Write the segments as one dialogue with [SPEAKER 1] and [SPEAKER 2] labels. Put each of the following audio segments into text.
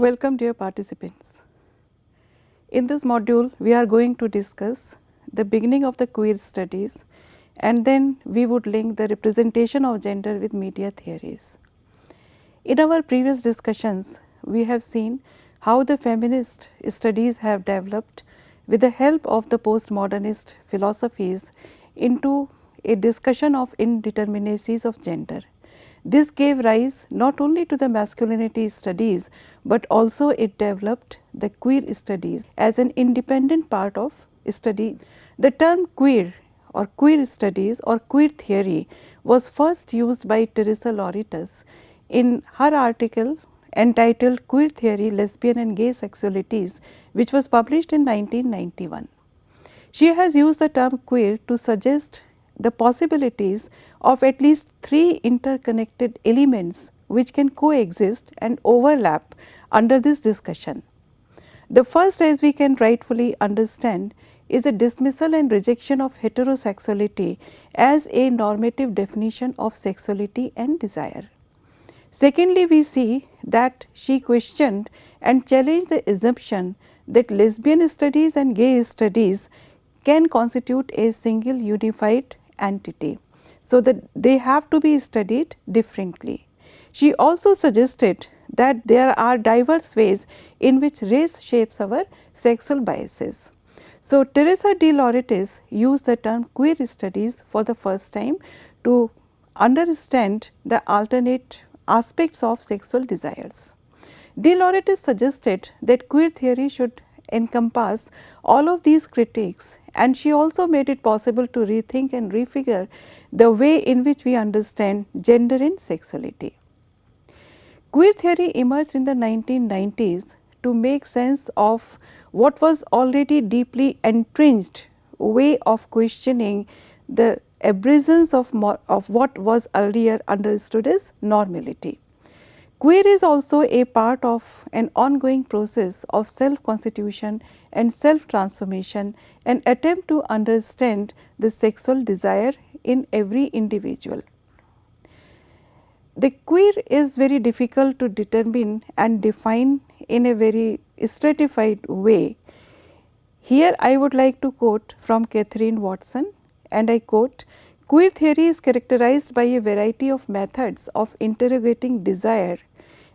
[SPEAKER 1] Welcome dear participants. In this module we are going to discuss the beginning of the queer studies and then we would link the representation of gender with media theories. In our previous discussions we have seen how the feminist studies have developed with the help of the postmodernist philosophies into a discussion of indeterminacies of gender. This gave rise not only to the masculinity studies, but also it developed the queer studies as an independent part of study. The term queer or queer studies or queer theory was first used by Teresa Lauretis in her article entitled Queer Theory, Lesbian and Gay Sexualities, which was published in 1991. She has used the term queer to suggest the possibilities of at least three interconnected elements which can coexist and overlap under this discussion. The first, as we can rightfully understand, is a dismissal and rejection of heterosexuality as a normative definition of sexuality and desire. Secondly, we see that she questioned and challenged the assumption that lesbian studies and gay studies can constitute a single unified entity, so that they have to be studied differently. She also suggested that there are diverse ways in which race shapes our sexual biases. So, Teresa de Lauretis used the term queer studies for the first time to understand the alternate aspects of sexual desires. De Lauretis suggested that queer theory should encompass all of these critiques, and she also made it possible to rethink and refigure the way in which we understand gender and sexuality. Queer theory emerged in the 1990s to make sense of what was already deeply entrenched way of questioning the aberrations of what was earlier understood as normality. Queer is also a part of an ongoing process of self-constitution and self-transformation, an attempt to understand the sexual desire in every individual. The queer is very difficult to determine and define in a very stratified way. Here I would like to quote from Catherine Watson, and I quote, "Queer theory is characterized by a variety of methods of interrogating desire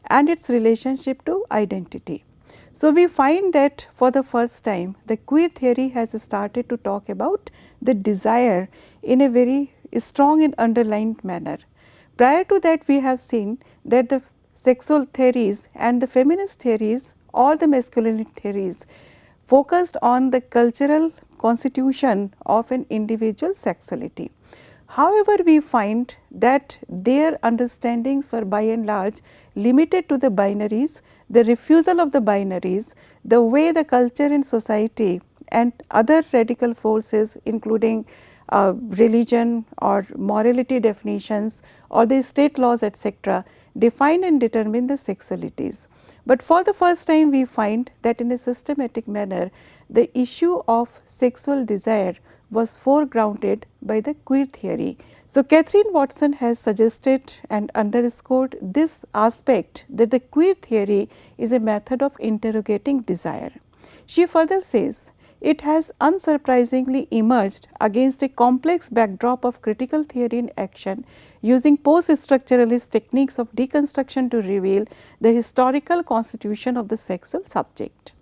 [SPEAKER 1] and its relationship to identity." So, we find that for the first time the queer theory has started to talk about the desire in a very strong and underlined manner. Prior to that, we have seen that the sexual theories and the feminist theories or the masculinity theories focused on the cultural constitution of an individual sexuality. However, we find that their understandings were by and large limited to the binaries, the refusal of the binaries, the way the culture and society and other radical forces including religion or morality definitions or the state laws etc. define and determine the sexualities. But for the first time we find that in a systematic manner the issue of sexual desire was foregrounded by the queer theory. So, Catherine Watson has suggested and underscored this aspect that the queer theory is a method of interrogating desire. She further says, "It has unsurprisingly emerged against a complex backdrop of critical theory in action, using post-structuralist techniques of deconstruction to reveal the historical constitution of the sexual subject."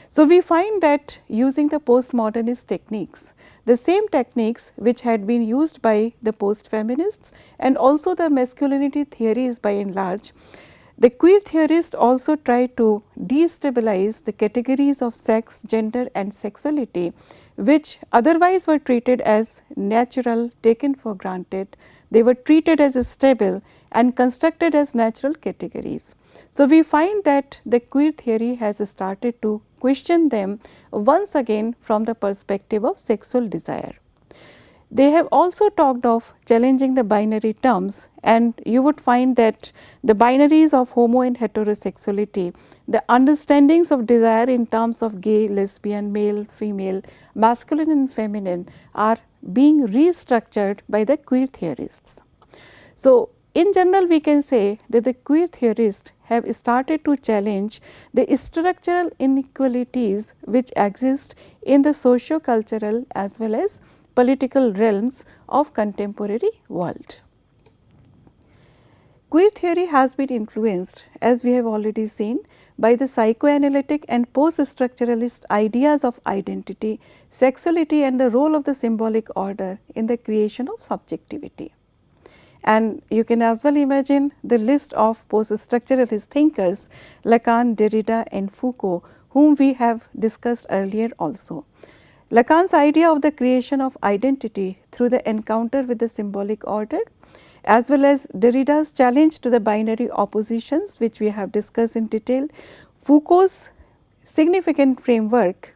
[SPEAKER 1] So, we find that using the postmodernist techniques, the same techniques which had been used by the post-feminists and also the masculinity theories by and large, the queer theorists also try to destabilize the categories of sex, gender and sexuality which otherwise were treated as natural, taken for granted. They were treated as stable and constructed as natural categories. So, we find that the queer theory has started to question them once again from the perspective of sexual desire. They have also talked of challenging the binary terms, and you would find that the binaries of homo and heterosexuality, the understandings of desire in terms of gay, lesbian, male, female, masculine and feminine are being restructured by the queer theorists. So, in general we can say that the queer theorists have started to challenge the structural inequalities which exist in the socio-cultural as well as political realms of contemporary world. Queer theory has been influenced, as we have already seen, by the psychoanalytic and post-structuralist ideas of identity, sexuality and the role of the symbolic order in the creation of subjectivity. And you can as well imagine the list of post-structuralist thinkers Lacan, Derrida and Foucault, whom we have discussed earlier also. Lacan's idea of the creation of identity through the encounter with the symbolic order, as well as Derrida's challenge to the binary oppositions which we have discussed in detail, Foucault's significant framework,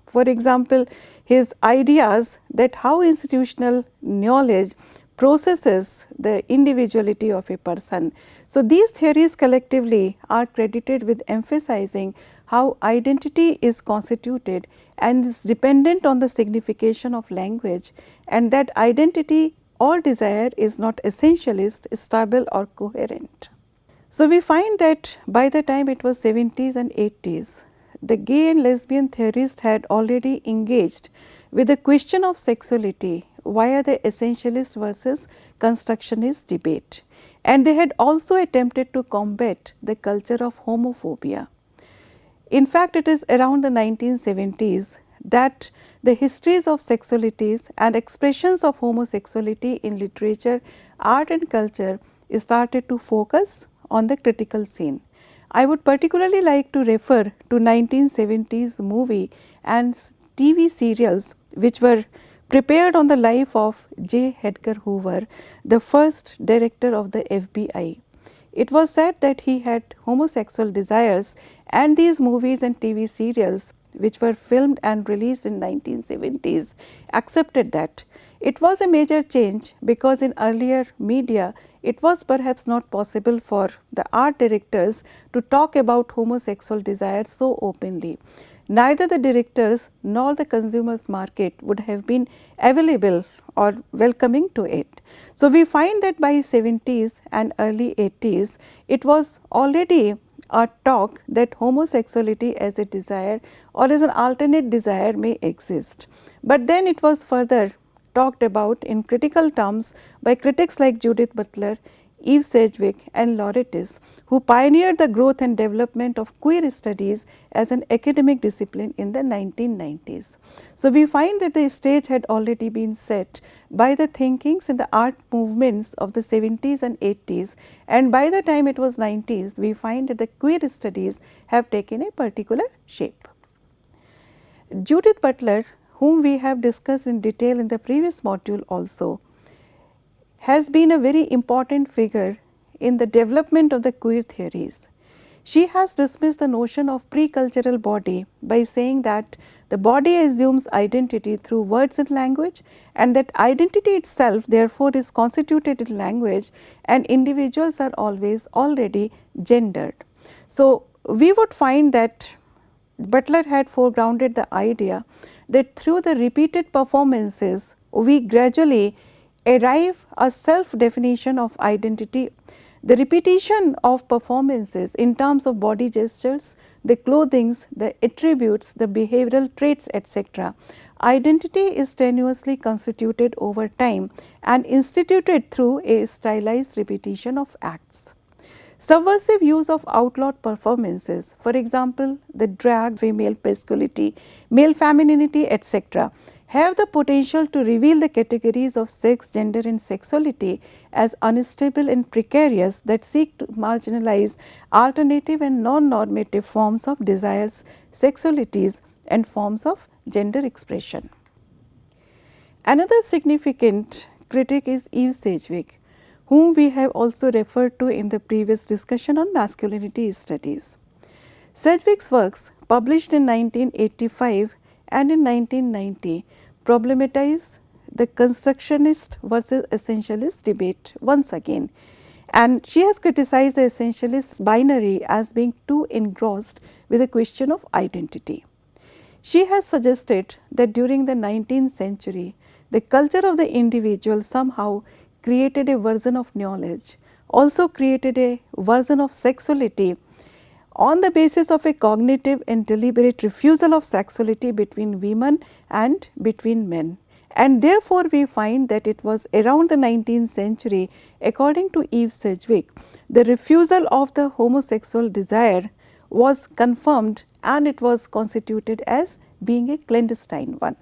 [SPEAKER 1] for example, his ideas that how institutional knowledge processes the individuality of a person. So, these theories collectively are credited with emphasizing how identity is constituted and is dependent on the signification of language, and that identity or desire is not essentialist, stable or coherent. So, we find that by the time it was 70s and 80s, the gay and lesbian theorists had already engaged with the question of sexuality via the essentialist versus constructionist debate, and they had also attempted to combat the culture of homophobia. In fact, it is around the 1970s that the histories of sexualities and expressions of homosexuality in literature, art and culture started to focus on the critical scene. I would particularly like to refer to 1970s movie and TV serials which were prepared on the life of J. Edgar Hoover, the first director of the FBI. It was said that he had homosexual desires, and these movies and TV serials which were filmed and released in 1970s accepted that. It was a major change because in earlier media it was perhaps not possible for the art directors to talk about homosexual desires so openly. Neither the directors nor the consumers market would have been available or welcoming to it. So, we find that by 70s and early 80s it was already a talk that homosexuality as a desire or as an alternate desire may exist. But then it was further talked about in critical terms by critics like Judith Butler, Eve Sedgwick and Lauretis, who pioneered the growth and development of queer studies as an academic discipline in the 1990s. So, we find that the stage had already been set by the thinkings in the art movements of the 70s and 80s, and by the time it was 90s, we find that the queer studies have taken a particular shape. Judith Butler, whom we have discussed in detail in the previous module also, has been a very important figure in the development of the queer theories. She has dismissed the notion of pre-cultural body by saying that the body assumes identity through words and language, and that identity itself therefore is constituted in language, and individuals are always already gendered. So, we would find that Butler had foregrounded the idea that through the repeated performances we gradually arrive a self definition of identity. The repetition of performances in terms of body gestures, the clothings, the attributes, the behavioral traits etc. Identity is tenuously constituted over time and instituted through a stylized repetition of acts. Subversive use of outlawed performances, for example, the drag, female masculinity, male femininity etc., have the potential to reveal the categories of sex, gender and sexuality as unstable and precarious that seek to marginalize alternative and non-normative forms of desires, sexualities and forms of gender expression. Another significant critic is Eve Sedgwick, whom we have also referred to in the previous discussion on masculinity studies. Sedgwick's works, published in 1985 and in 1990, problematize the constructionist versus essentialist debate once again, and she has criticized the essentialist binary as being too engrossed with the question of identity. She has suggested that during the 19th century, the culture of the individual somehow created a version of knowledge also created a version of sexuality on the basis of a cognitive and deliberate refusal of sexuality between women and between men. And therefore, we find that it was around the 19th century, according to Eve Sedgwick, the refusal of the homosexual desire was confirmed and it was constituted as being a clandestine one.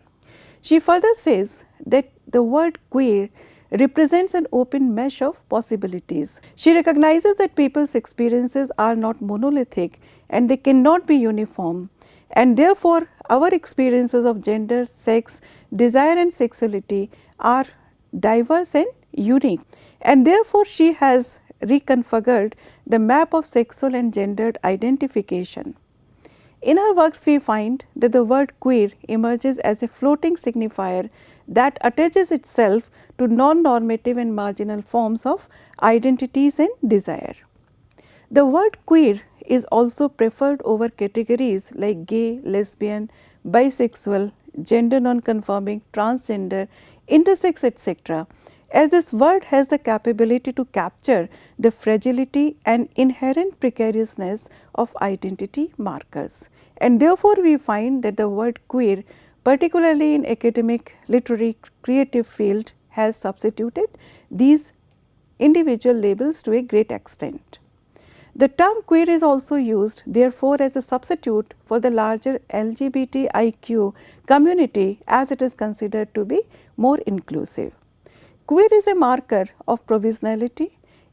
[SPEAKER 1] She further says that the word queer represents an open mesh of possibilities. She recognizes that people's experiences are not monolithic and they cannot be uniform, and therefore our experiences of gender, sex, desire and sexuality are diverse and unique, and therefore she has reconfigured the map of sexual and gendered identification. In her works, we find that the word queer emerges as a floating signifier that attaches itself to non-normative and marginal forms of identities and desire. The word queer is also preferred over categories like gay, lesbian, bisexual, gender non-conforming, transgender, intersex, etc., as this word has the capability to capture the fragility and inherent precariousness of identity markers. And therefore, we find that the word queer, particularly in academic, literary, creative field, has substituted these individual labels to a great extent. The term queer is also used therefore as a substitute for the larger LGBTIQ community, as it is considered to be more inclusive. Queer is a marker of provisionality,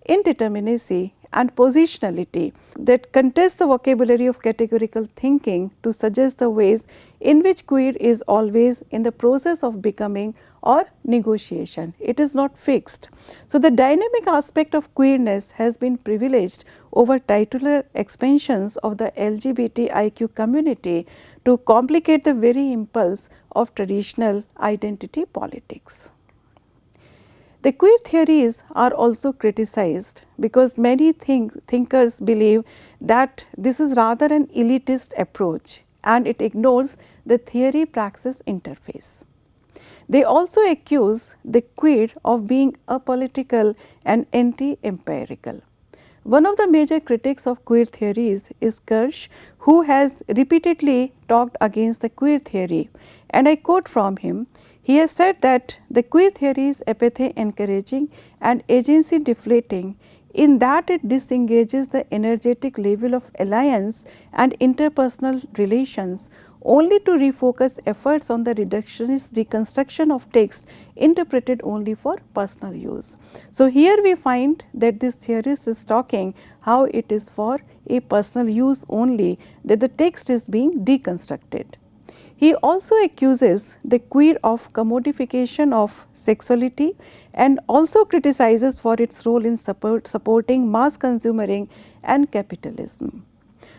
[SPEAKER 1] indeterminacy and positionality that contests the vocabulary of categorical thinking to suggest the ways in which queer is always in the process of becoming or negotiation. It is not fixed. So, the dynamic aspect of queerness has been privileged over titular expansions of the LGBTIQ community to complicate the very impulse of traditional identity politics. The queer theories are also criticized because many thinkers believe that this is rather an elitist approach and it ignores the theory praxis interface. They also accuse the queer of being apolitical and anti-empirical. One of the major critics of queer theories is Kirsch, who has repeatedly talked against the queer theory, and I quote from him. He has said that the queer theory is apathy encouraging and agency deflating in that it disengages the energetic level of alliance and interpersonal relations only to refocus efforts on the reductionist reconstruction of text interpreted only for personal use. So, here we find that this theorist is talking how it is for a personal use only that the text is being deconstructed. He also accuses the queer of commodification of sexuality and also criticizes for its role in supporting mass consumering and capitalism.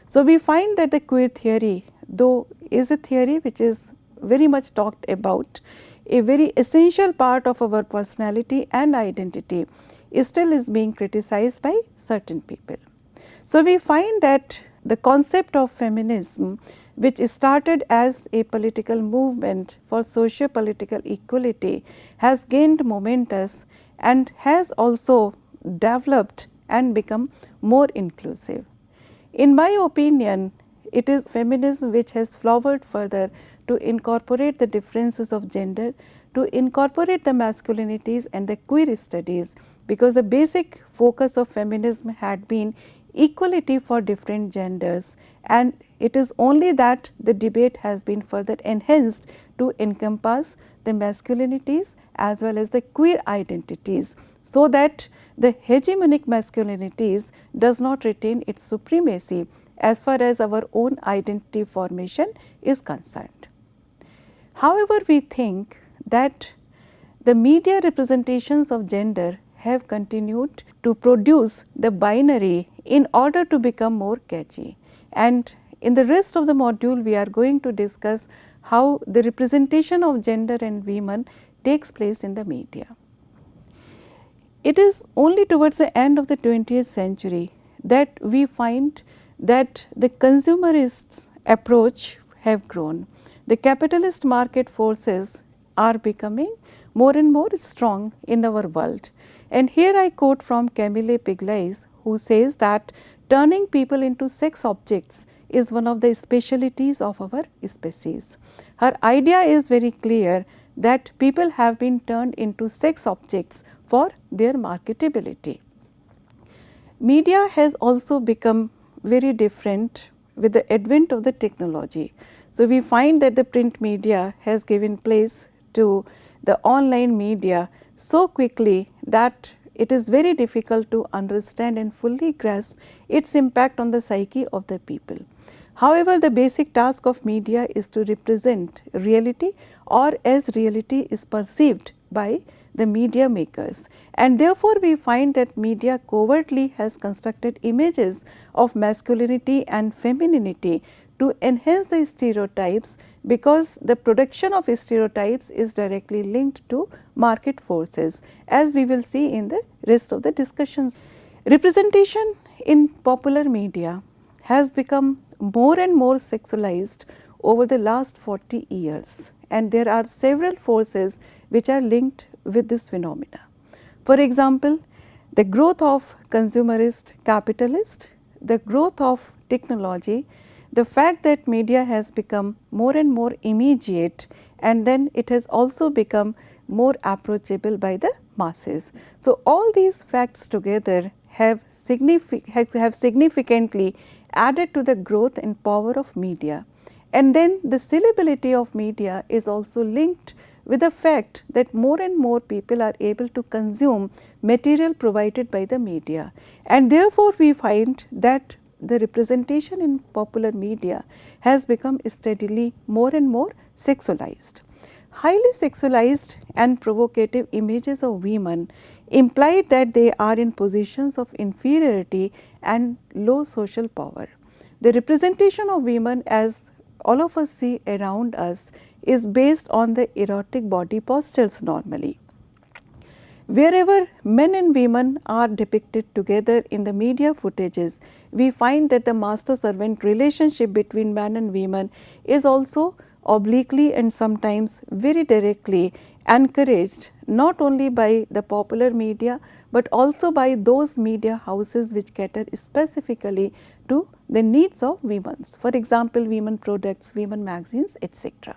[SPEAKER 1] So, we find that the queer theory, though is a theory which is very much talked about, a very essential part of our personality and identity, still is being criticized by certain people. So, we find that the concept of feminism, which started as a political movement for socio-political equality, has gained momentum and has also developed and become more inclusive. In my opinion, it is feminism which has flowered further to incorporate the differences of gender, to incorporate the masculinities and the queer studies, because the basic focus of feminism had been equality for different genders, and it is only that the debate has been further enhanced to encompass the masculinities as well as the queer identities, so that the hegemonic masculinities does not retain its supremacy as far as our own identity formation is concerned. However, we think that the media representations of gender have continued to produce the binary in order to become more catchy, and in the rest of the module we are going to discuss how the representation of gender and women takes place in the media. It is only towards the end of the 20th century that we find that the consumerists approach have grown. The capitalist market forces are becoming more and more strong in our world. And here I quote from Camille Paglia, who says that turning people into sex objects is one of the specialities of our species. Her idea is very clear that people have been turned into sex objects for their marketability. Media has also become very different with the advent of the technology. So, we find that the print media has given place to the online media so quickly that it is very difficult to understand and fully grasp its impact on the psyche of the people. However, the basic task of media is to represent reality, or as reality is perceived by the media makers, and therefore we find that media covertly has constructed images of masculinity and femininity to enhance the stereotypes, because the production of stereotypes is directly linked to market forces, as we will see in the rest of the discussions. Representation in popular media has become more and more sexualized over the last 40 years, and there are several forces which are linked with this phenomena. For example, the growth of consumerist capitalist, the growth of technology, the fact that media has become more and more immediate, and then it has also become more approachable by the masses. So, all these facts together have significantly added to the growth and power of media. And then the sellability of media is also linked with the fact that more and more people are able to consume material provided by the media, and therefore we find that the representation in popular media has become steadily more and more sexualized. Highly sexualized and provocative images of women imply that they are in positions of inferiority and low social power. The representation of women, as all of us see around us, is based on the erotic body postures normally. Wherever men and women are depicted together in the media footages, we find that the master servant relationship between man and women is also obliquely and sometimes very directly encouraged, not only by the popular media, but also by those media houses which cater specifically to the needs of women. For example, women products, women magazines, etc.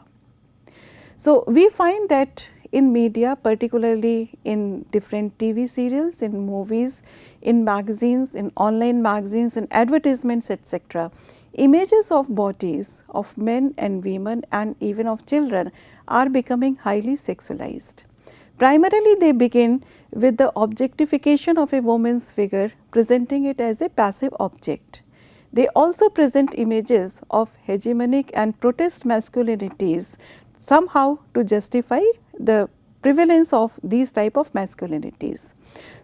[SPEAKER 1] So, we find that in media, particularly in different TV serials, in movies, in magazines, in online magazines, in advertisements, etc., images of bodies of men and women and even of children are becoming highly sexualized. Primarily, they begin with the objectification of a woman's figure, presenting it as a passive object. They also present images of hegemonic and protest masculinities, somehow to justify the prevalence of these type of masculinities.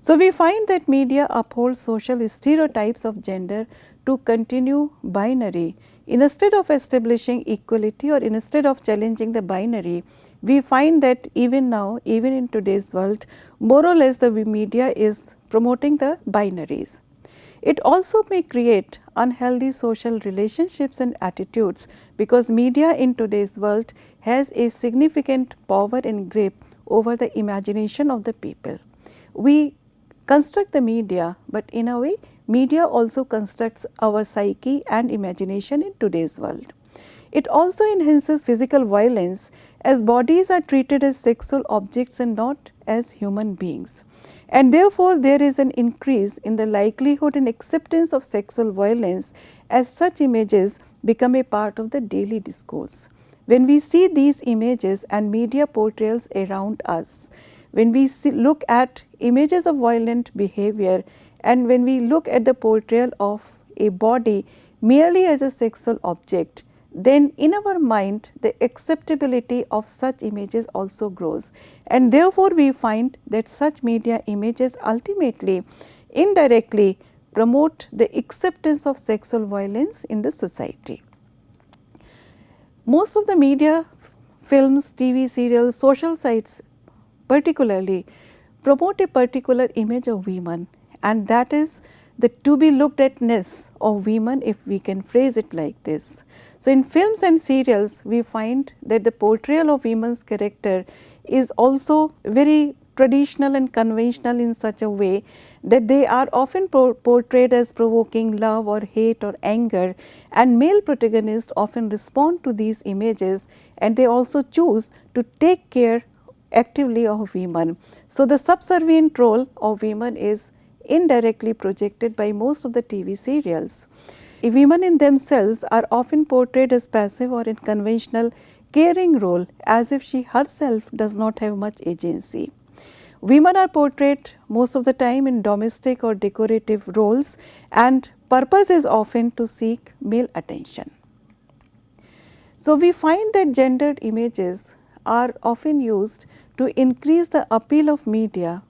[SPEAKER 1] So, we find that media upholds social stereotypes of gender to continue binary. Instead of establishing equality or instead of challenging the binary, we find that even now, even in today's world, more or less the media is promoting the binaries. It also may create unhealthy social relationships and attitudes, because media in today's world has a significant power and grip over the imagination of the people. We construct the media, but in a way media also constructs our psyche and imagination in today's world. It also enhances physical violence, as bodies are treated as sexual objects and not as human beings. And therefore, there is an increase in the likelihood and acceptance of sexual violence, as such images become a part of the daily discourse. When we see these images and media portrayals around us, when we look at images of violent behavior, and when we look at the portrayal of a body merely as a sexual object, then in our mind the acceptability of such images also grows, and therefore we find that such media images ultimately indirectly promote the acceptance of sexual violence in the society. Most of the media, films, TV serials, social sites particularly promote a particular image of women, and that is the to be looked at-ness of women, if we can phrase it like this. So, in films and serials, we find that the portrayal of women's character is also very traditional and conventional in such a way that they are often portrayed as provoking love or hate or anger, and male protagonists often respond to these images, and they also choose to take care actively of women. So, the subservient role of women is indirectly projected by most of the TV serials. Women in themselves are often portrayed as passive or in conventional caring role, as if she herself does not have much agency. Women are portrayed most of the time in domestic or decorative roles, and purpose is often to seek male attention. So, we find that gendered images are often used to increase the appeal of media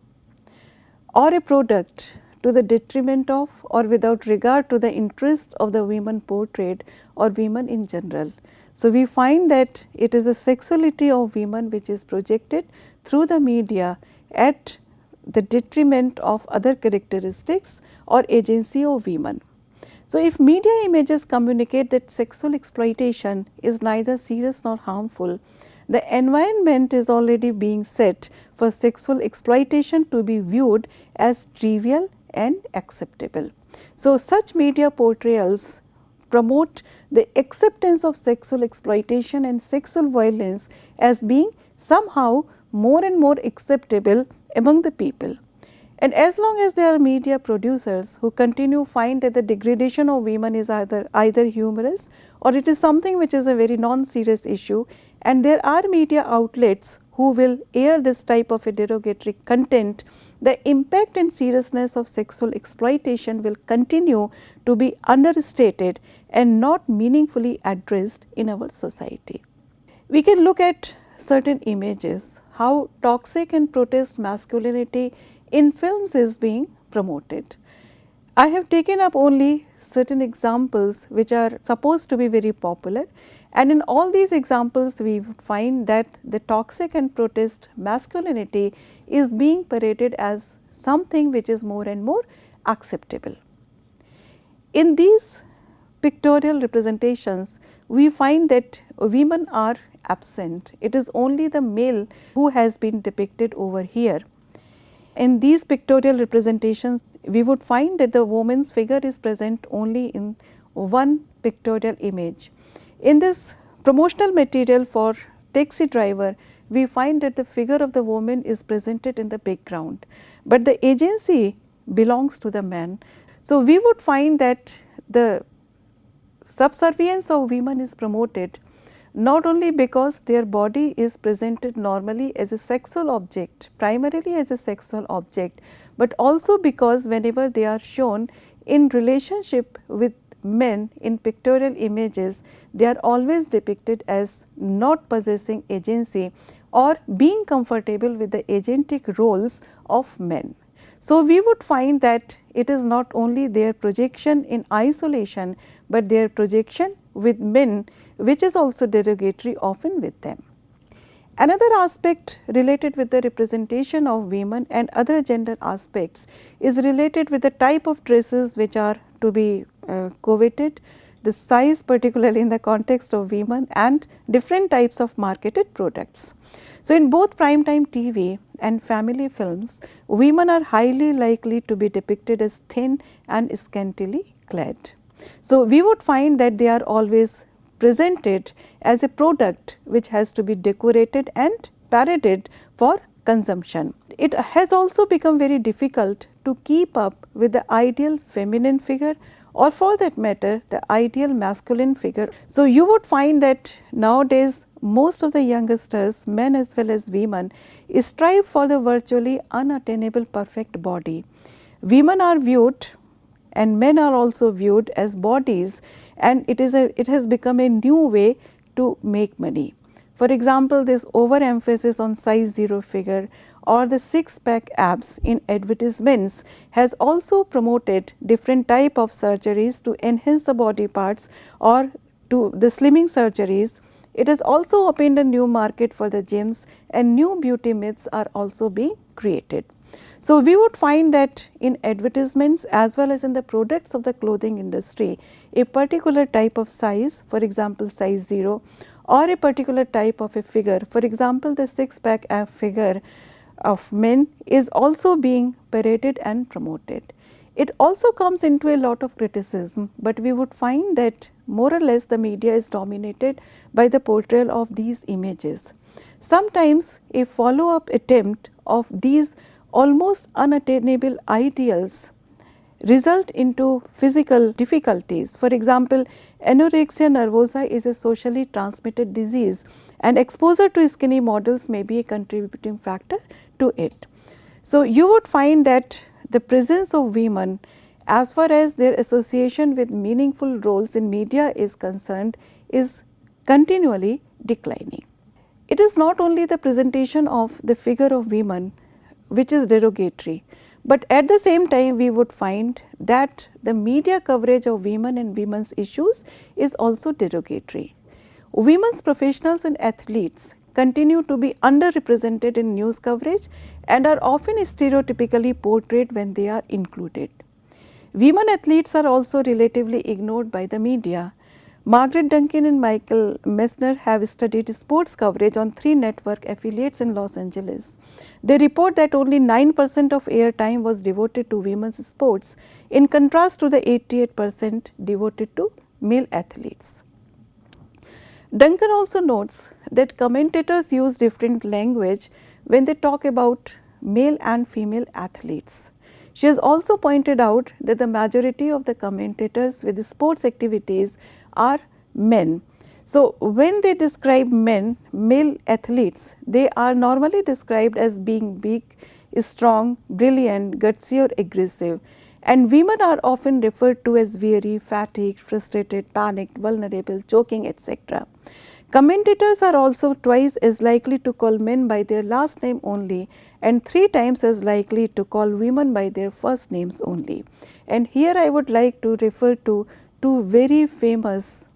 [SPEAKER 1] or a product to the detriment of or without regard to the interest of the women portrayed or women in general. So, we find that it is the sexuality of women which is projected through the media at the detriment of other characteristics or agency of women. So, if media images communicate that sexual exploitation is neither serious nor harmful, the environment is already being set for sexual exploitation to be viewed as trivial and acceptable. So, such media portrayals promote the acceptance of sexual exploitation and sexual violence as being somehow more and more acceptable among the people. And as long as there are media producers who continue find that the degradation of women is either humorous or it is something which is a very non-serious issue, and there are media outlets who will air this type of a derogatory content, the impact and seriousness of sexual exploitation will continue to be understated and not meaningfully addressed in our society. We can look at certain images, how toxic and protest masculinity in films is being promoted. I have taken up only certain examples which are supposed to be very popular, and in all these examples we find that the toxic and protest masculinity is being paraded as something which is more and more acceptable. In these pictorial representations, we find that women are absent. It is only the male who has been depicted over here. In these pictorial representations, we would find that the woman's figure is present only in one pictorial image. In this promotional material for Taxi Driver, we find that the figure of the woman is presented in the background, but the agency belongs to the man. So, we would find that the subservience of women is promoted not only because their body is presented normally as a sexual object, primarily as a sexual object, but also because whenever they are shown in relationship with men in pictorial images, they are always depicted as not possessing agency or being comfortable with the agentic roles of men. So, we would find that it is not only their projection in isolation, but their projection with men, which is also derogatory often with them. Another aspect related with the representation of women and other gender aspects is related with the type of dresses which are to be coveted, the size particularly in the context of women, and different types of marketed products. So, in both primetime TV and family films, women are highly likely to be depicted as thin and scantily clad. So, we would find that they are always presented as a product which has to be decorated and paraded for consumption. It has also become very difficult to keep up with the ideal feminine figure, or for that matter the ideal masculine figure. So, you would find that nowadays most of the youngsters, men as well as women, strive for the virtually unattainable perfect body. Women are viewed and men are also viewed as bodies, and it has become a new way to make money. For example, this overemphasis on size 0 figure or the six-pack abs in advertisements has also promoted different type of surgeries to enhance the body parts or to the slimming surgeries. It has also opened a new market for the gyms, and new beauty myths are also being created. So, we would find that in advertisements as well as in the products of the clothing industry, a particular type of size, for example, size 0 or a particular type of a figure. For example, the six-pack ab figure of men is also being paraded and promoted. It also comes into a lot of criticism, but we would find that more or less the media is dominated by the portrayal of these images. Sometimes a follow-up attempt of these almost unattainable ideals result into physical difficulties. For example, anorexia nervosa is a socially transmitted disease, and exposure to skinny models may be a contributing factor to it. So, you would find that the presence of women as far as their association with meaningful roles in media is concerned is continually declining. It is not only the presentation of the figure of women which is derogatory, but at the same time we would find that the media coverage of women and women's issues is also derogatory. Women's professionals and athletes continue to be underrepresented in news coverage and are often stereotypically portrayed when they are included. Women athletes are also relatively ignored by the media. Margaret Duncan and Michael Messner have studied sports coverage on 3 network affiliates in Los Angeles. They report that only 9% of airtime was devoted to women's sports, in contrast to the 88% devoted to male athletes. Duncan also notes that commentators use different language when they talk about male and female athletes. She has also pointed out that the majority of the commentators with the sports activities are men. So, when they describe men, male athletes, they are normally described as being big, strong, brilliant, gutsy or aggressive, and women are often referred to as weary, fatigued, frustrated, panicked, vulnerable, choking, etc. Commentators are also twice as likely to call men by their last name only and 3 times as likely to call women by their first names only. And here I would like to refer to 2 very famous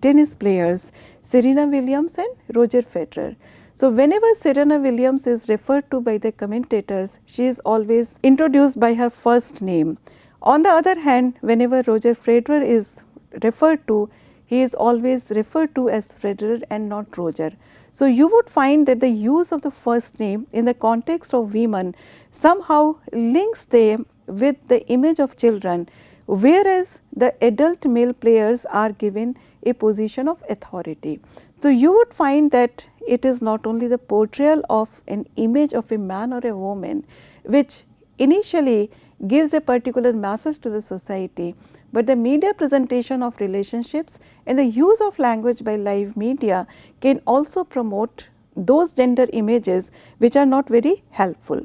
[SPEAKER 1] tennis players, Serena Williams and Roger Federer. So, whenever Serena Williams is referred to by the commentators, she is always introduced by her first name. On the other hand, whenever Roger Federer is referred to, he is always referred to as Federer and not Roger. So, you would find that the use of the first name in the context of women somehow links them with the image of children, whereas the adult male players are given a position of authority. So, you would find that it is not only the portrayal of an image of a man or a woman which initially gives a particular message to the society, but the media presentation of relationships and the use of language by live media can also promote those gender images which are not very helpful.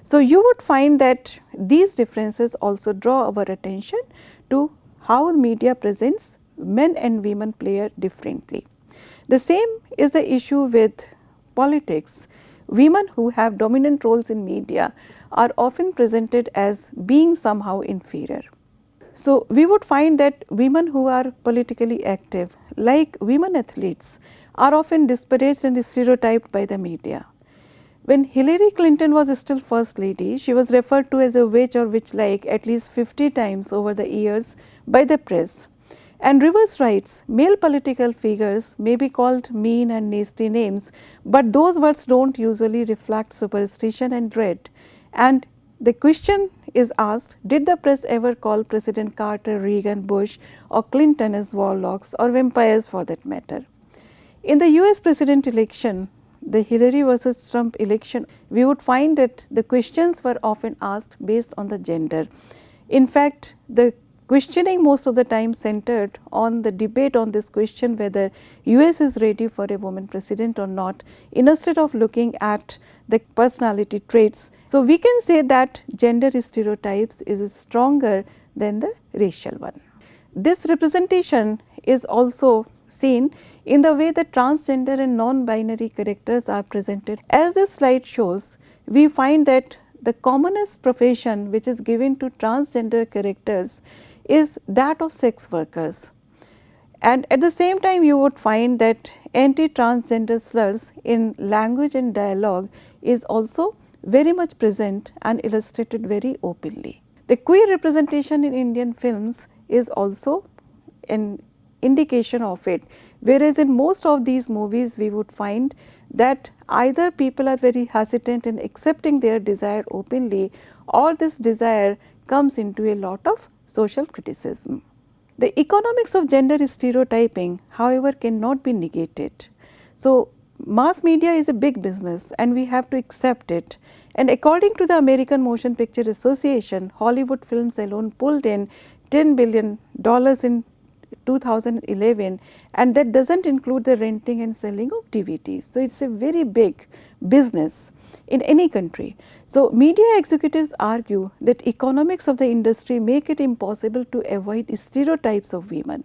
[SPEAKER 1] So, you would find that these differences also draw our attention to how media presents men and women player differently. The same is the issue with politics. Women who have dominant roles in media are often presented as being somehow inferior. So, we would find that women who are politically active, like women athletes, are often disparaged and stereotyped by the media. When Hillary Clinton was still first lady, she was referred to as a witch or witch-like at least 50 times over the years by the press. And Rivers writes, male political figures may be called mean and nasty names, but those words do not usually reflect superstition and dread. And the question is asked, did the press ever call President Carter, Reagan, Bush or Clinton as warlocks or vampires for that matter? In the US president election, the Hillary versus Trump election, we would find that the questions were often asked based on the gender. In fact, the questioning most of the time centered on the debate on this question whether US is ready for a woman president or not, instead of looking at the personality traits. So, we can say that gender stereotypes is stronger than the racial one. This representation is also seen in the way that transgender and non-binary characters are presented. As this slide shows, we find that the commonest profession which is given to transgender characters is that of sex workers. And at the same time, you would find that anti-transgender slurs in language and dialogue is also very much present and illustrated very openly. The queer representation in Indian films is also an indication of it. Whereas in most of these movies we would find that either people are very hesitant in accepting their desire openly, or this desire comes into a lot of social criticism. The economics of gender stereotyping, however, cannot be negated. So, mass media is a big business and we have to accept it. And according to the American Motion Picture Association, Hollywood films alone pulled in $10 billion in 2011, and that does not include the renting and selling of DVDs. So, it is a very big business in any country. So, media executives argue that economics of the industry make it impossible to avoid stereotypes of women.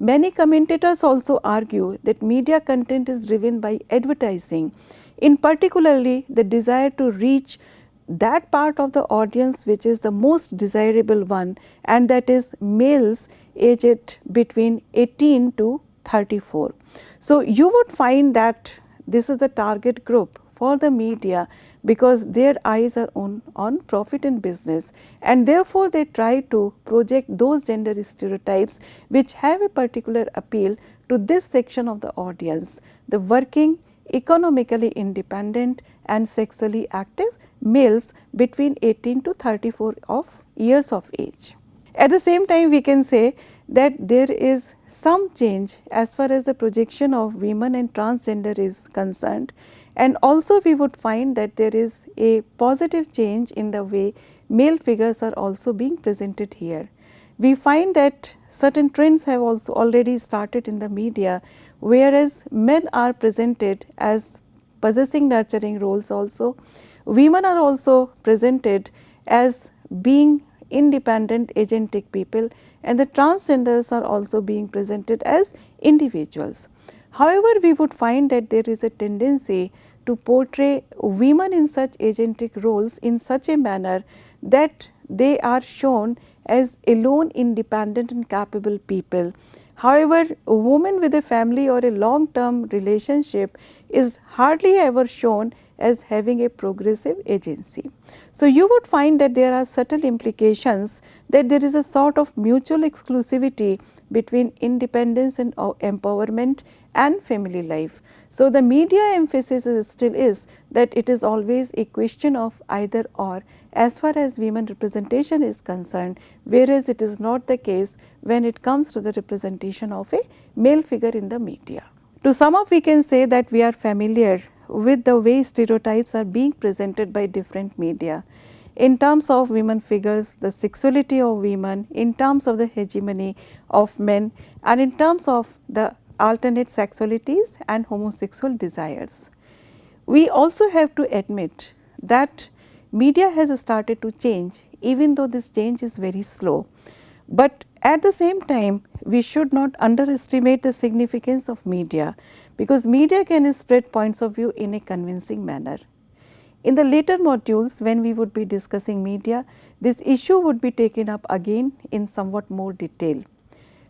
[SPEAKER 1] Many commentators also argue that media content is driven by advertising, in particularly the desire to reach that part of the audience which is the most desirable one, and that is males aged between 18 to 34. So, you would find that this is the target group for the media, because their eyes are on profit and business, and therefore, they try to project those gender stereotypes which have a particular appeal to this section of the audience, the working, economically independent and sexually active males between 18 to 34 of years of age. At the same time, we can say that there is some change as far as the projection of women and transgender is concerned, and also we would find that there is a positive change in the way male figures are also being presented here. We find that certain trends have also already started in the media, whereas men are presented as possessing nurturing roles also. Women are also presented as being independent agentic people, and the transgenders are also being presented as individuals. However, we would find that there is a tendency to portray women in such agentic roles in such a manner that they are shown as alone, independent and capable people. However, a woman with a family or a long term relationship is hardly ever shown as having a progressive agency. So, you would find that there are subtle implications that there is a sort of mutual exclusivity between independence and empowerment and family life. So, the media emphasis still is that it is always a question of either or as far as women representation is concerned, whereas it is not the case when it comes to the representation of a male figure in the media. To sum up, we can say that we are familiar with the way stereotypes are being presented by different media in terms of women figures, the sexuality of women, in terms of the hegemony of men, and in terms of the alternate sexualities and homosexual desires. We also have to admit that media has started to change, even though this change is very slow. But at the same time, we should not underestimate the significance of media, because media can spread points of view in a convincing manner. In the later modules, when we would be discussing media, this issue would be taken up again in somewhat more detail.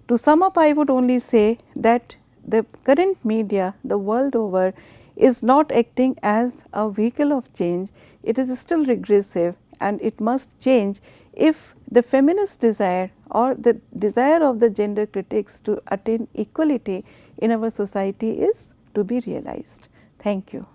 [SPEAKER 1] To sum up, I would only say that the current media the world over is not acting as a vehicle of change. It is still regressive, and it must change if the feminist desire or the desire of the gender critics to attain equality in our society is to be realized. Thank you.